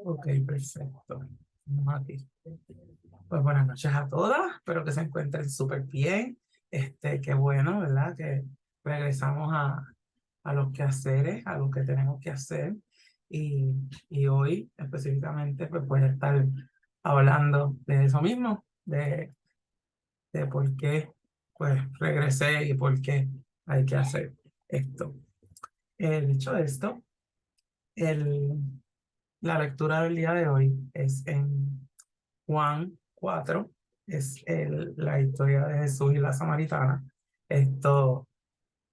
Ok, perfecto. Vamos aquí. Pues buenas noches a todas, espero que se encuentren súper bien. Qué bueno, ¿verdad? Que regresamos a los quehaceres, a lo que tenemos que hacer. Y hoy específicamente pues voy a estar hablando de eso mismo, de por qué pues regresé y por qué hay que hacer esto. Dicho esto, el, la lectura del día de hoy es en Juan 4, es la historia de Jesús y la samaritana. Esto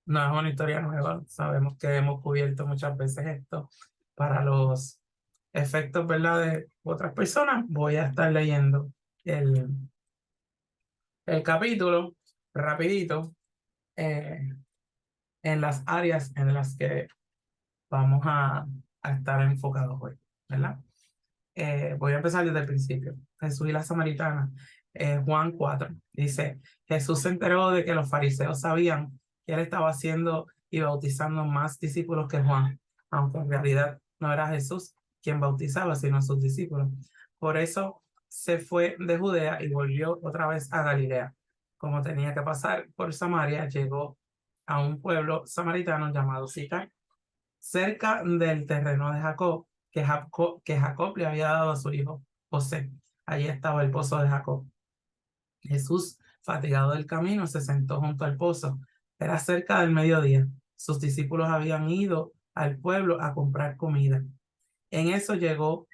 no es una historia nueva, sabemos que hemos cubierto muchas veces esto para los efectos, ¿verdad?, de otras personas. Voy a estar leyendo el, el capítulo rapidito, eh, en las áreas en las que vamos a estar enfocados hoy, ¿verdad? Voy a empezar desde el principio. Jesús y la samaritana. Juan 4 dice: Jesús se enteró de que los fariseos sabían que él estaba haciendo y bautizando más discípulos que Juan, aunque en realidad no era Jesús quien bautizaba, sino sus discípulos. Por eso se fue de Judea y volvió otra vez a Galilea. Como tenía que pasar por Samaria, llegó a un pueblo samaritano llamado Sicar, cerca del terreno de Jacob, que Jacob le había dado a su hijo José. Allí estaba el pozo de Jacob. Jesús, fatigado del camino, se sentó junto al pozo. Era cerca del mediodía. Sus discípulos habían ido al pueblo a comprar comida. En eso llegó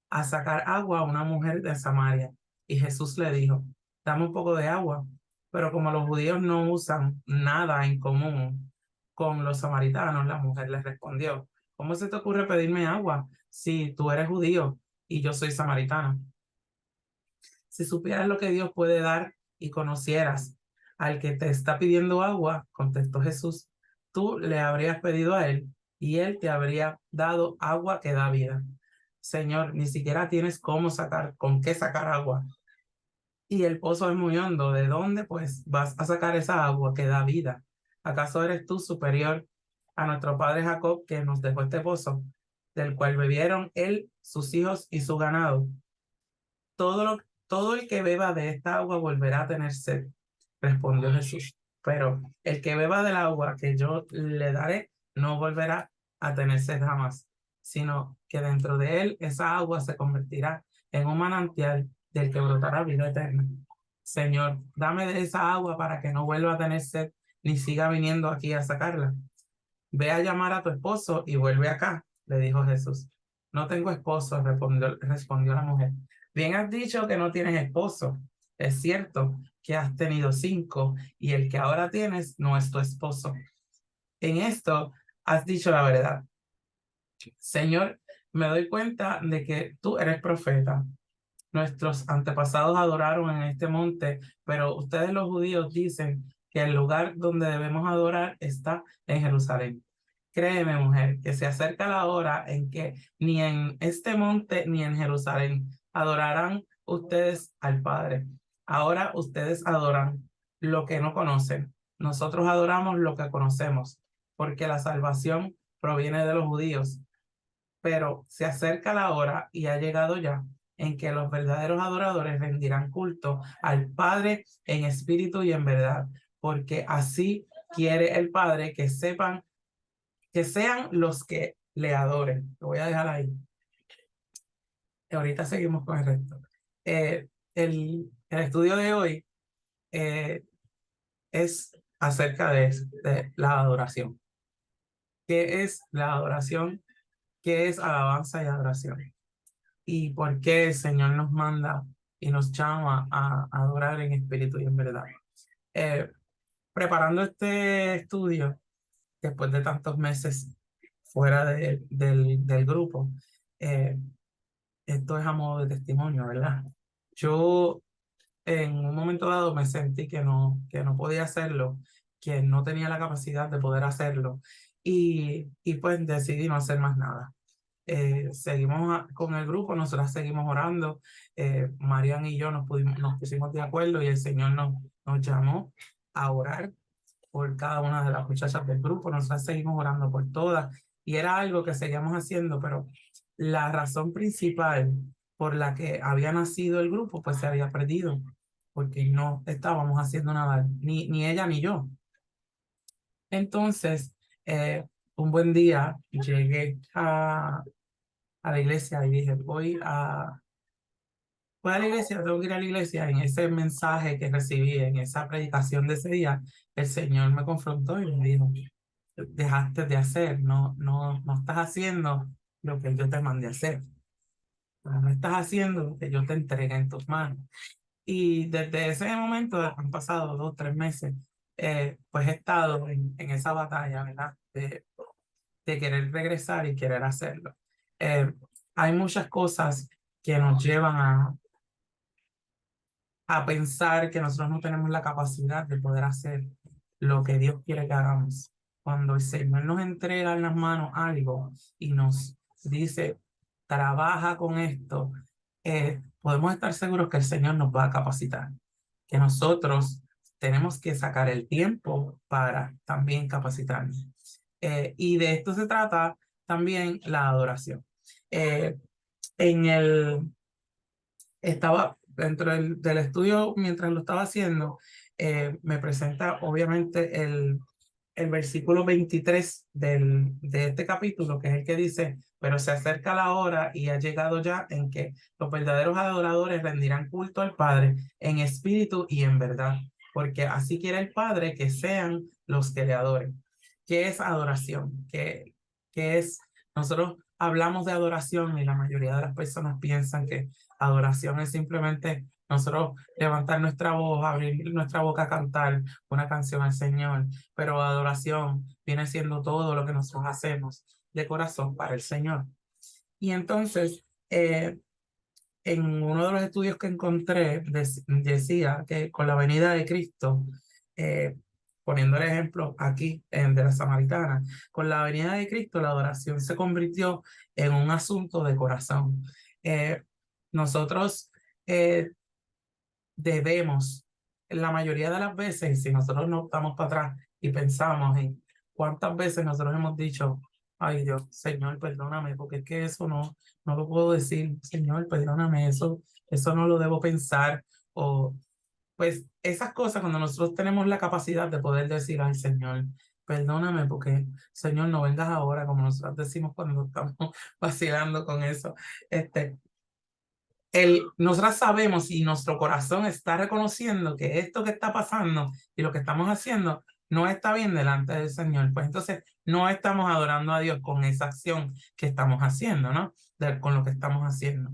a sacar agua a una mujer de Samaria, y Jesús le dijo: dame un poco de agua. Pero como los judíos no usan nada en común con los samaritanos, la mujer le respondió: ¿cómo se te ocurre pedirme agua si tú eres judío y yo soy samaritana? Si supieras lo que Dios puede dar y conocieras al que te está pidiendo agua, contestó Jesús, tú le habrías pedido a él y él te habría dado agua que da vida. Señor, ni siquiera tienes con qué sacar agua. Y el pozo es muy hondo. ¿De dónde pues vas a sacar esa agua que da vida? ¿Acaso eres tú superior a nuestro padre Jacob, que nos dejó este pozo, del cual bebieron él, sus hijos y su ganado? Todo el que beba de esta agua volverá a tener sed, respondió Jesús. Pero el que beba del agua que yo le daré no volverá a tener sed jamás, sino que dentro de él esa agua se convertirá en un manantial del que brotará vida eterna. Señor, dame de esa agua para que no vuelva a tener sed ni siga viniendo aquí a sacarla. Ve a llamar a tu esposo y vuelve acá, le dijo Jesús. No tengo esposo, respondió la mujer. Bien has dicho que no tienes esposo. Es cierto que has tenido 5 y el que ahora tienes no es tu esposo. En esto has dicho la verdad. Señor, me doy cuenta de que tú eres profeta. Nuestros antepasados adoraron en este monte, pero ustedes los judíos dicen que el lugar donde debemos adorar está en Jerusalén. Créeme, mujer, que se acerca la hora en que ni en este monte ni en Jerusalén adorarán ustedes al Padre. Ahora ustedes adoran lo que no conocen. Nosotros adoramos lo que conocemos, porque la salvación proviene de los judíos. Pero se acerca la hora y ha llegado ya en que los verdaderos adoradores rendirán culto al Padre en espíritu y en verdad, porque así quiere el Padre que sean los que le adoren. Lo voy a dejar ahí. Ahorita seguimos con el resto. El estudio de hoy es acerca de la adoración. ¿Qué es la adoración? ¿Qué es alabanza y adoración? ¿Y por qué el Señor nos manda y nos llama a adorar en espíritu y en verdad? Eh, Preparando este estudio, después de tantos meses fuera del grupo, eh, esto es a modo de testimonio, ¿verdad? Yo en un momento dado me sentí que no podía hacerlo, que no tenía la capacidad de poder hacerlo, y pues decidí no hacer más nada. Seguimos con el grupo, nosotras seguimos orando. Marian y yo nos pusimos de acuerdo y el Señor nos llamó a orar por cada una de las muchachas del grupo. Nosotras seguimos orando por todas y era algo que seguíamos haciendo, pero la razón principal por la que había nacido el grupo, pues se había perdido, porque no estábamos haciendo nada, ni ella ni yo. Entonces, un buen día llegué a la iglesia y dije, voy a la iglesia, tengo que ir a la iglesia. En ese mensaje que recibí, en esa predicación de ese día, el Señor me confrontó y me dijo, dejaste de hacer, no estás haciendo lo que yo te mandé a hacer. No estás haciendo lo que yo te entregué en tus manos. Y desde ese momento han pasado 2, 3 meses, pues he estado en esa batalla, ¿verdad? De querer regresar y querer hacerlo. Eh, Hay muchas cosas que nos llevan a pensar que nosotros no tenemos la capacidad de poder hacer lo que Dios quiere que hagamos. Cuando el Señor nos entrega en las manos algo y nos dice, trabaja con esto, podemos estar seguros que el Señor nos va a capacitar, que nosotros tenemos que sacar el tiempo para también capacitarnos. Y de esto se trata también la adoración. Eh, en el Estaba dentro del estudio, mientras lo estaba haciendo, me presenta obviamente el versículo 23 de este capítulo, que es el que dice, pero se acerca la hora y ha llegado ya en que los verdaderos adoradores rendirán culto al Padre en espíritu y en verdad, porque así quiere el Padre que sean los que le adoren. ¿Qué es adoración? ¿Qué es? Nosotros hablamos de adoración y la mayoría de las personas piensan que adoración es simplemente nosotros levantar nuestra voz, abrir nuestra boca a cantar una canción al Señor, pero adoración viene siendo todo lo que nosotros hacemos de corazón para el Señor. Y entonces, en uno de los estudios que encontré, decía que con la venida de Cristo, eh, poniendo el ejemplo aquí de la Samaritana, con la venida de Cristo, la adoración se convirtió en un asunto de corazón. Eh, Nosotros eh, debemos, la mayoría de las veces, si nosotros nos damos para atrás y pensamos en cuántas veces nosotros hemos dicho, ay Dios, Señor, perdóname, porque es que eso no lo puedo decir, Señor, perdóname, eso no lo debo pensar, o pues esas cosas cuando nosotros tenemos la capacidad de poder decir, ay Señor, perdóname, porque Señor, no vengas ahora, como nosotros decimos cuando estamos vacilando con eso, nosotras sabemos y nuestro corazón está reconociendo que esto que está pasando y lo que estamos haciendo no está bien delante del Señor. Pues entonces no estamos adorando a Dios con esa acción que estamos haciendo, ¿no? Con lo que estamos haciendo.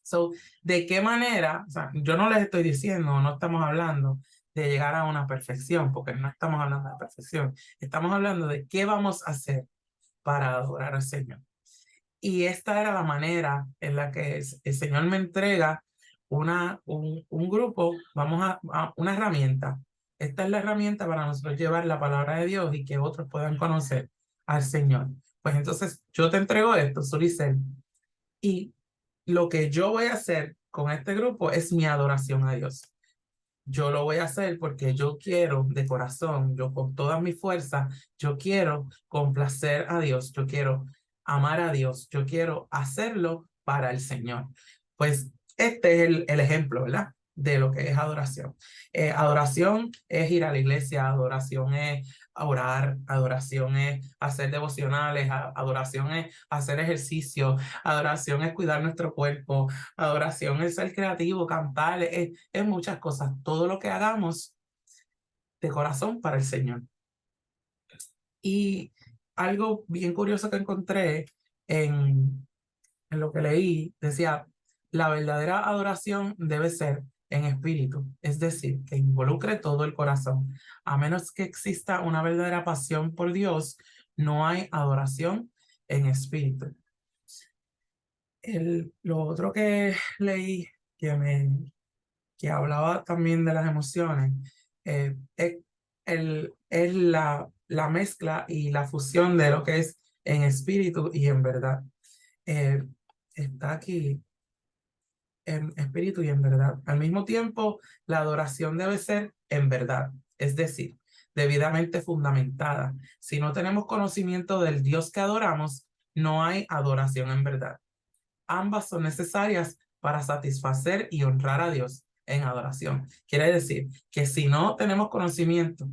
So, ¿de qué manera? O sea, yo no les estoy diciendo, no estamos hablando de llegar a una perfección, porque no estamos hablando de perfección. Estamos hablando de qué vamos a hacer para adorar al Señor. Y esta era la manera en la que el Señor me entrega un grupo, a una herramienta. Esta es la herramienta para nosotros llevar la palabra de Dios y que otros puedan conocer al Señor. Pues entonces yo te entrego esto, Suricel, y lo que yo voy a hacer con este grupo es mi adoración a Dios. Yo lo voy a hacer porque yo quiero de corazón, yo con toda mi fuerza, yo quiero complacer a Dios, yo quiero amar a Dios, yo quiero hacerlo para el Señor. Pues este es el ejemplo, ¿verdad? De lo que es adoración. Adoración es ir a la iglesia, adoración es orar, adoración es hacer devocionales, adoración es hacer ejercicio, adoración es cuidar nuestro cuerpo, adoración es ser creativo, cantar, es muchas cosas. Todo lo que hagamos de corazón para el Señor. Y algo bien curioso que encontré en lo que leí, decía, la verdadera adoración debe ser en espíritu, es decir, que involucre todo el corazón. A menos que exista una verdadera pasión por Dios, no hay adoración en espíritu. Lo otro que leí que hablaba también de las emociones, es la mezcla y la fusión de lo que es en espíritu y en verdad. Eh, Está aquí en espíritu y en verdad. Al mismo tiempo, la adoración debe ser en verdad, es decir, debidamente fundamentada. Si no tenemos conocimiento del Dios que adoramos, no hay adoración en verdad. Ambas son necesarias para satisfacer y honrar a Dios en adoración. Quiere decir que si no tenemos conocimiento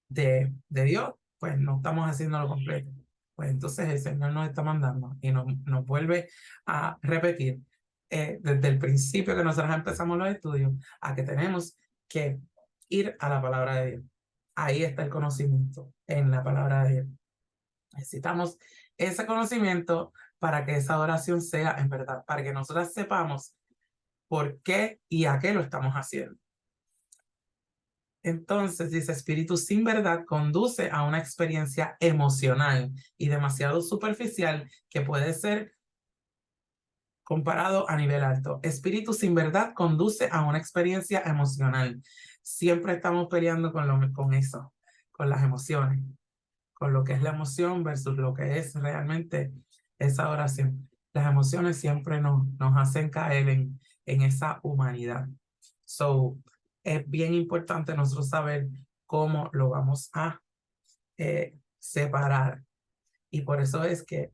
de Dios, pues no estamos haciendo lo completo. Pues entonces el Señor nos está mandando y nos vuelve a repetir desde el principio que nosotros empezamos los estudios a que tenemos que ir a la palabra de Dios. Ahí está el conocimiento, en la palabra de Dios. Necesitamos ese conocimiento para que esa adoración sea en verdad, para que nosotros sepamos por qué y a qué lo estamos haciendo. Entonces, dice, espíritu sin verdad conduce a una experiencia emocional y demasiado superficial que puede ser comparado a nivel alto. Espíritu sin verdad conduce a una experiencia emocional. Siempre estamos peleando con eso, con las emociones, con lo que es la emoción versus lo que es realmente esa oración. Las emociones siempre nos hacen caer en esa humanidad. So, es bien importante nosotros saber cómo lo vamos a separar. Y por eso es que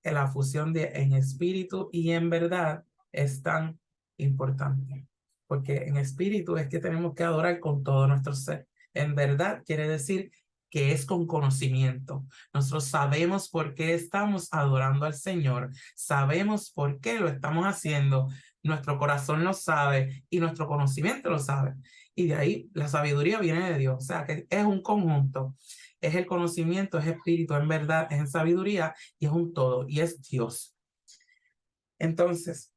la fusión de en espíritu y en verdad es tan importante. Porque en espíritu es que tenemos que adorar con todo nuestro ser. En verdad quiere decir que es con conocimiento. Nosotros sabemos por qué estamos adorando al Señor, sabemos por qué lo estamos haciendo, nuestro corazón lo sabe y nuestro conocimiento lo sabe. Y de ahí la sabiduría viene de Dios, o sea que es un conjunto, es el conocimiento, es espíritu, en verdad, es en sabiduría y es un todo y es Dios. Entonces,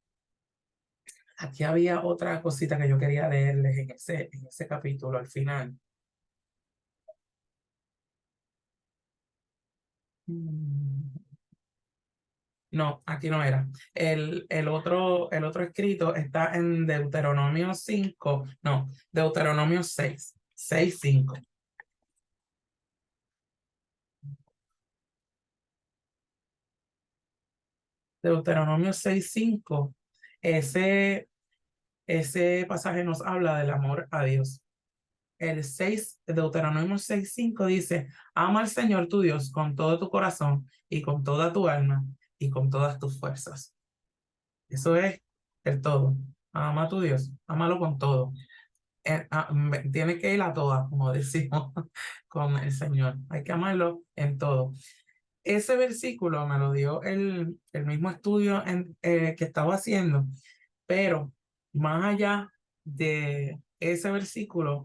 aquí había otra cosita que yo quería leerles en ese capítulo al final. No, aquí no era. El otro escrito está en Deuteronomio 5, no, Deuteronomio 6, 6, 5. Deuteronomio 6, 5. Ese pasaje nos habla del amor a Dios. El 6, Deuteronomio 6:5 dice, ama al Señor tu Dios con todo tu corazón y con toda tu alma y con todas tus fuerzas. Eso es el todo. Ama a tu Dios, ámalo con todo. Tiene que ir a todas, como decimos con el Señor. Hay que amarlo en todo. Ese versículo me lo dio el mismo estudio que estaba haciendo, pero más allá de ese versículo,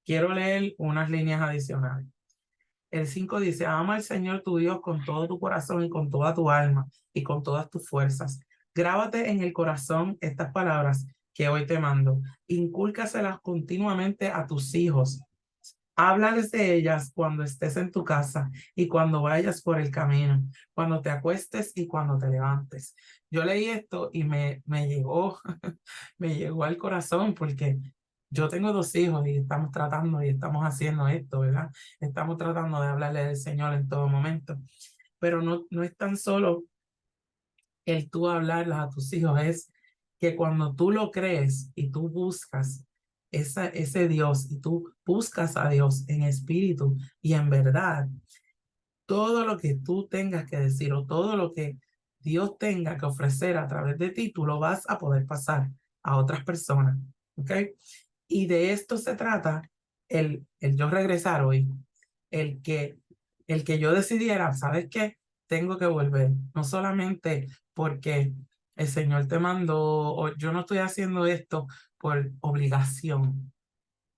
quiero leer unas líneas adicionales. El 5 dice, ama al Señor tu Dios con todo tu corazón y con toda tu alma y con todas tus fuerzas. Grábate en el corazón estas palabras que hoy te mando. Incúlcaselas continuamente a tus hijos. Háblales de ellas cuando estés en tu casa y cuando vayas por el camino, cuando te acuestes y cuando te levantes. Yo leí esto y me llegó, me llegó al corazón porque yo tengo dos hijos y estamos tratando y estamos haciendo esto, ¿verdad? Estamos tratando de hablarle del Señor en todo momento, pero no es tan solo el tú hablarles a tus hijos, es que cuando tú lo crees y tú buscas ese Dios y tú buscas a Dios en espíritu y en verdad, todo lo que tú tengas que decir o todo lo que Dios tenga que ofrecer a través de ti, tú lo vas a poder pasar a otras personas, ¿ok? Y de esto se trata el yo regresar hoy, el que, el que yo decidiera, ¿sabes qué? Tengo que volver, no solamente porque el Señor te mandó o yo no estoy haciendo esto por obligación,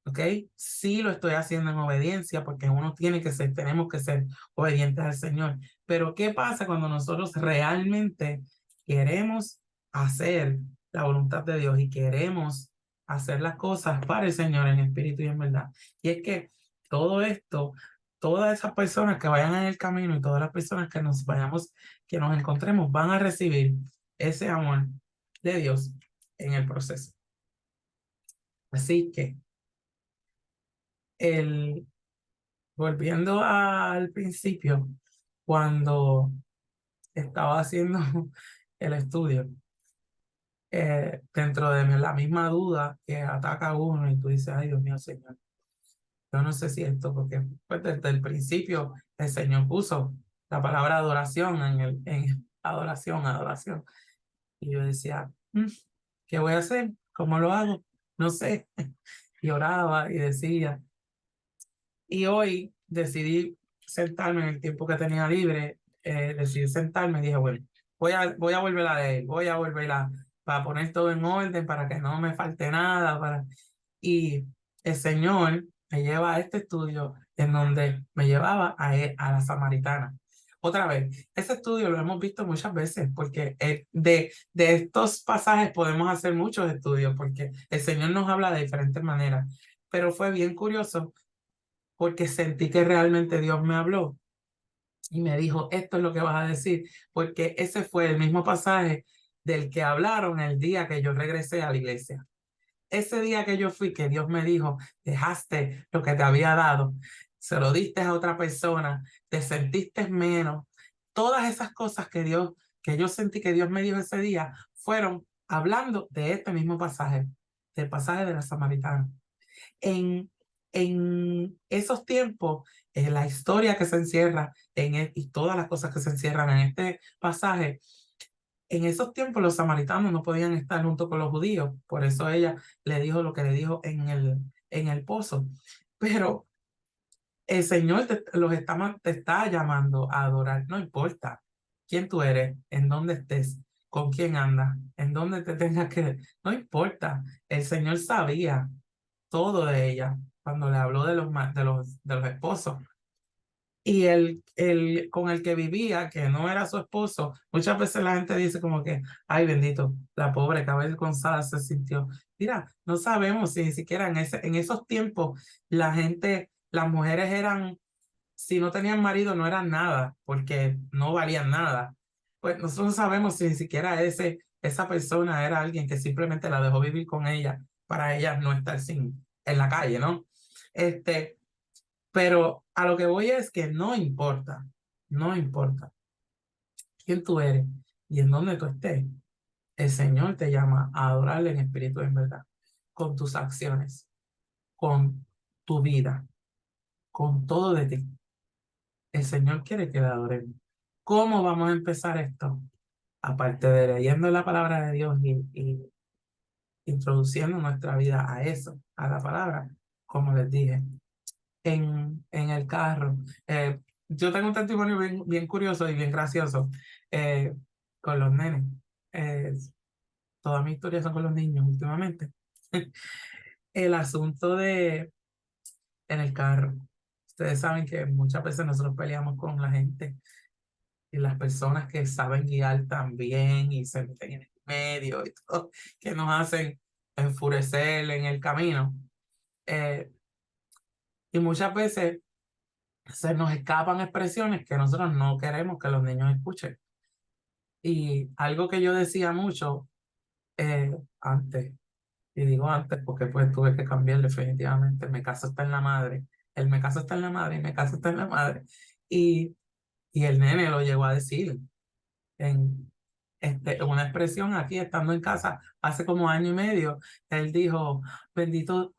¿ok? Sí lo estoy haciendo en obediencia porque uno tiene que ser, tenemos que ser obedientes al Señor. Pero ¿qué pasa cuando nosotros realmente queremos hacer la voluntad de Dios y queremos hacer las cosas para el Señor en espíritu y en verdad? Y es que todo esto, todas esas personas que vayan en el camino y todas las personas que nos vayamos, que nos encontremos, van a recibir ese amor de Dios en el proceso. Así que el, volviendo al principio, cuando estaba haciendo el estudio, dentro de la misma duda que ataca a uno y tú dices, ay Dios mío, Señor, yo no sé si esto, porque pues, desde el principio el Señor puso la palabra adoración en adoración. Y yo decía, ¿qué voy a hacer? ¿Cómo lo hago? No sé. Y oraba y decía. Y hoy decidí sentarme en el tiempo que tenía libre, decidí sentarme y dije, bueno, voy a volver a leer, voy a volver para poner todo en orden, para que no me falte nada, y el Señor me lleva a este estudio en donde me llevaba a la Samaritana. Otra vez, ese estudio lo hemos visto muchas veces porque de estos pasajes podemos hacer muchos estudios porque el Señor nos habla de diferentes maneras. Pero fue bien curioso porque sentí que realmente Dios me habló y me dijo, esto es lo que vas a decir, porque ese fue el mismo pasaje del que hablaron el día que yo regresé a la iglesia. Ese día que yo fui, que Dios me dijo, dejaste lo que te había dado, se lo diste a otra persona, te sentiste menos. Todas esas cosas que yo sentí que Dios me dijo ese día, fueron hablando de este mismo pasaje, del pasaje de la Samaritana. En, en esos tiempos, la historia que se encierra y todas las cosas que se encierran en este pasaje, en esos tiempos los samaritanos no podían estar junto con los judíos, por eso ella le dijo lo que le dijo en el pozo. Pero el Señor te está llamando a adorar, no importa quién tú eres, en dónde estés, con quién andas, en dónde te tengas que, no importa. El Señor sabía todo de ella cuando le habló de los esposos. Y el con el que vivía, que no era su esposo, muchas veces la gente dice como que, ay bendito, la pobre Cabeza González se sintió. Mira, no sabemos si ni siquiera en esos tiempos la gente, las mujeres eran, si no tenían marido, no eran nada, porque no valían nada. Pues nosotros no sabemos si ni siquiera esa persona era alguien que simplemente la dejó vivir con ella para ella no estar en la calle, ¿no? Este, pero a lo que voy es que no importa quién tú eres y en dónde tú estés, el Señor te llama a adorarle en espíritu y en verdad, con tus acciones, con tu vida, con todo de ti. El Señor quiere que le adoremos. ¿Cómo vamos a empezar esto? Aparte de leyendo la palabra de Dios y introduciendo nuestra vida a eso, a la palabra, como les dije, en el carro. Yo tengo un testimonio bien curioso y bien gracioso eh, con los nenes. Eh, Todas mis historias son con los niños últimamente. El asunto en el carro. Ustedes saben que muchas veces nosotros peleamos con la gente y las personas que saben guiar también y se meten en el medio y todo, que nos hacen enfurecer en el camino. Eh, y muchas veces se nos escapan expresiones que nosotros no queremos que los niños escuchen. Y algo que yo decía mucho antes, y digo antes porque pues tuve que cambiar definitivamente, me caso está en la madre, el me caso está en la madre y me caso está en la madre. Y, y el nene lo llegó a decir en una expresión aquí, estando en casa, hace como año y medio, él dijo, bendito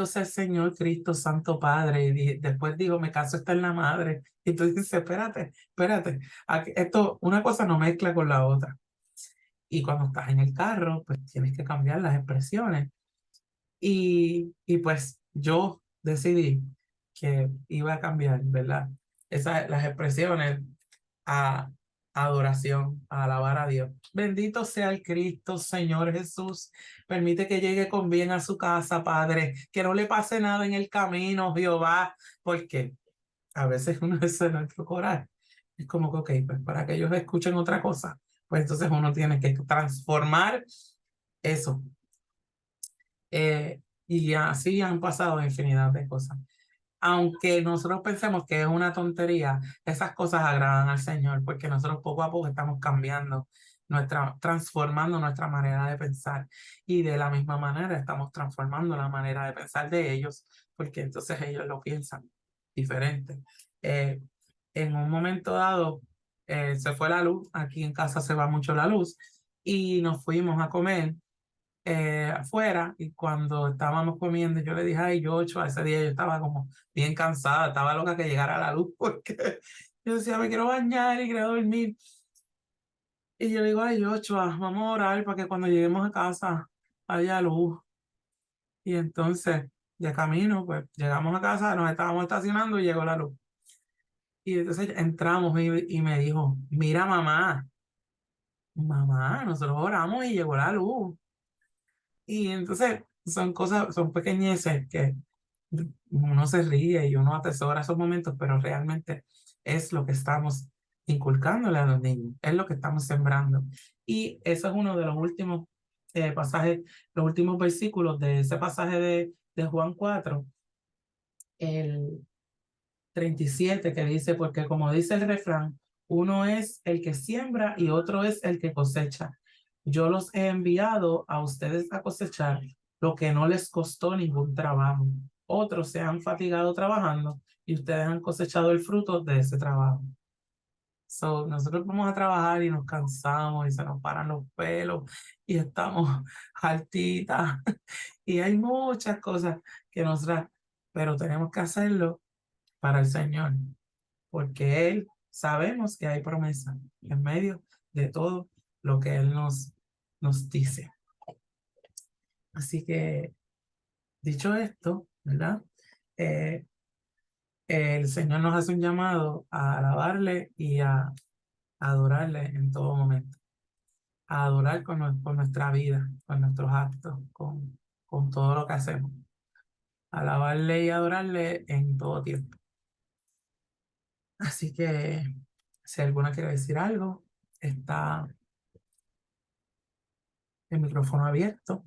sea el Señor Cristo, Santo Padre, y después dijo, me caso está en la madre, y tú dices, espérate, esto, una cosa no mezcla con la otra, y cuando estás en el carro, pues tienes que cambiar las expresiones, y pues yo decidí que iba a cambiar, ¿verdad? Las expresiones a adoración, a alabar a Dios. Bendito sea el Cristo, Señor Jesús. Permite que llegue con bien a su casa, Padre. Que no le pase nada en el camino, Jehová. Porque a veces uno es nuestro coraje. Es como que, ok, pues para que ellos escuchen otra cosa, pues entonces uno tiene que transformar eso. Y así han pasado infinidad de cosas. Aunque nosotros pensemos que es una tontería, esas cosas agradan al Señor porque nosotros poco a poco estamos cambiando transformando nuestra manera de pensar y de la misma manera estamos transformando la manera de pensar de ellos porque entonces ellos lo piensan diferente. Eh, en un momento dado se fue la luz, aquí en casa se va mucho la luz y nos fuimos a comer afuera y cuando estábamos comiendo yo le dije, ay, yo ese día yo estaba como bien cansada, estaba loca que llegara la luz porque Yo decía, me quiero bañar y quiero dormir. Y yo le digo, ay, Joshua, vamos a orar para que cuando lleguemos a casa haya luz. Y entonces, de camino, pues llegamos a casa, nos estábamos estacionando y llegó la luz. Y entonces entramos y me dijo, mira mamá, nosotros oramos y llegó la luz. Y entonces son cosas, son pequeñeces que uno se ríe y uno atesora esos momentos, pero realmente es lo que estamos inculcándole a los niños, es lo que estamos sembrando. Y eso es uno de los últimos pasajes, los últimos versículos de ese pasaje de Juan 4, el 37, que dice, porque como dice el refrán, uno es el que siembra y otro es el que cosecha. Yo los he enviado a ustedes a cosechar lo que no les costó ningún trabajo. Otros se han fatigado trabajando y ustedes han cosechado el fruto de ese trabajo. So, nosotros vamos a trabajar y nos cansamos y se nos paran los pelos y estamos altitas y hay muchas cosas que nos dan, pero tenemos que hacerlo para el Señor, porque Él sabemos que hay promesa en medio de todo lo que Él nos dice. Así que, dicho esto, ¿verdad? Eh, el Señor nos hace un llamado a alabarle y a adorarle en todo momento, a adorar con nuestra vida, con nuestros actos, con todo lo que hacemos, alabarle y adorarle en todo tiempo. Así que, si alguna quiere decir algo, está el micrófono abierto.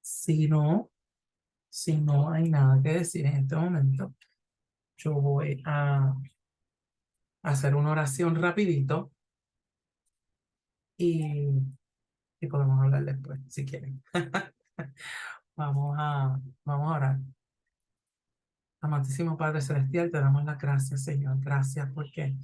Si no, si no hay nada que decir en este momento, yo voy a hacer una oración rapidito y, y podemos hablar después, si quieren. Vamos a orar. Amantísimo Padre Celestial, te damos las gracias, Señor. Gracias porque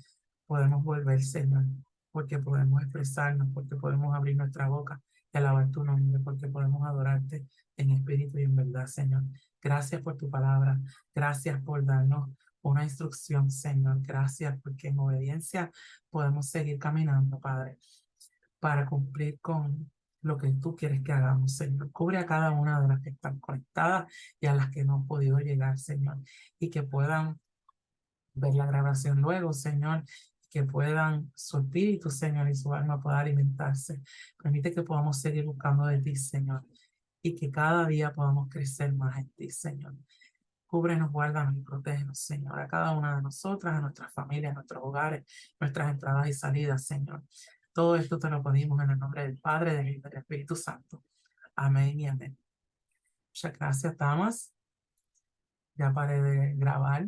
podemos volver, Señor, porque podemos expresarnos, porque podemos abrir nuestra boca y alabar tu nombre, porque podemos adorarte en espíritu y en verdad, Señor. Gracias por tu palabra. Gracias por darnos una instrucción, Señor. Gracias porque en obediencia podemos seguir caminando, Padre, para cumplir con lo que tú quieres que hagamos, Señor. Cubre a cada una de las que están conectadas y a las que no han podido llegar, Señor, y que puedan ver la grabación luego, Señor, que puedan su espíritu, Señor, y su alma pueda alimentarse. Permite que podamos seguir buscando de ti, Señor, y que cada día podamos crecer más en ti, Señor. Cúbrenos, guárdanos y protégenos, Señor, a cada una de nosotras, a nuestras familias, a nuestros hogares, nuestras entradas y salidas, Señor. Todo esto te lo pedimos en el nombre del Padre, del Hijo y del Espíritu Santo. Amén y amén. Muchas gracias, damas. Ya paré de grabar.